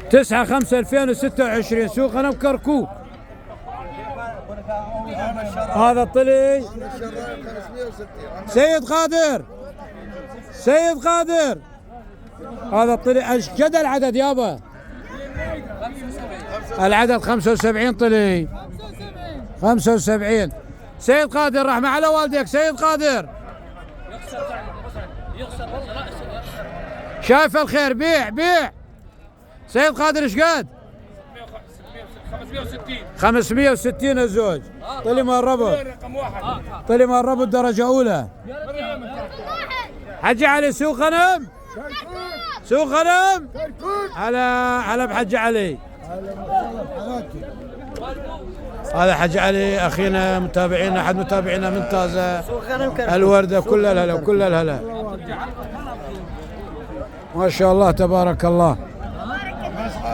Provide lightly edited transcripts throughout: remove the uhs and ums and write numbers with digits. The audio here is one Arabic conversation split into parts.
9/5/2026 سوق غنم كركوك. هذا الطلي سيد قادر، سيد قادر. هذا الطلي ايش قد العدد يابا؟ العدد 75 طلي، 75. سيد قادر رحمة على والديك سيد قادر. شايف الخير، بيع بيع. سيد قادر ايش قد؟ 560 الزوج. طلي مال الربط، طلي مال الربط درجة أولى. حجي علي سوق غنم، سوق غنم. هلا بحج علي. هذا حج علي اخينا متابعينا، احد متابعينا من تازة الوردة. كل الهلا وكل الهلا، ما شاء الله تبارك الله.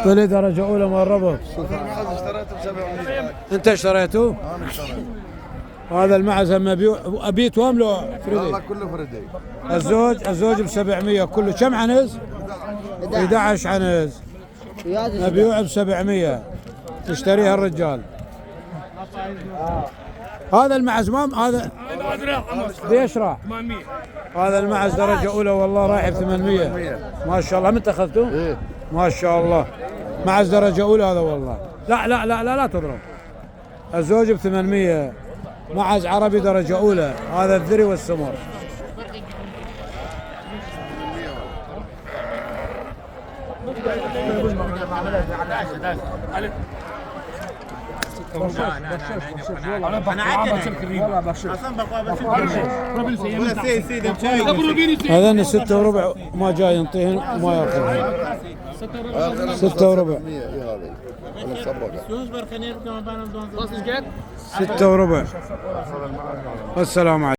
طلي درجة أولى مال الربط. أنت اشتريته؟ أنا اشتريته. هذا المعز أبيت وامله فريدي؟ والله كله فريدي. الزوج ب 700 كله. كم عنز؟ 11 عنز. مبيوع ب 700 تشتريها الرجال. هذا المعز هذا ليش راح؟ 800. هذا المعز درجة أولى والله رايح ب 800. ما شاء الله. متى أخذته؟ إيه. ما شاء الله. معز درجة أولى هذا والله. لا لا لا لا لا تضرب. الزوج ب 800. معز عربي درجة أولى. هذا الذري والسمر. هذا 6 وربع ما جاي ينطيهن وما ياخذهن. 6 وربع. 6 وربع. والسلام عليكم.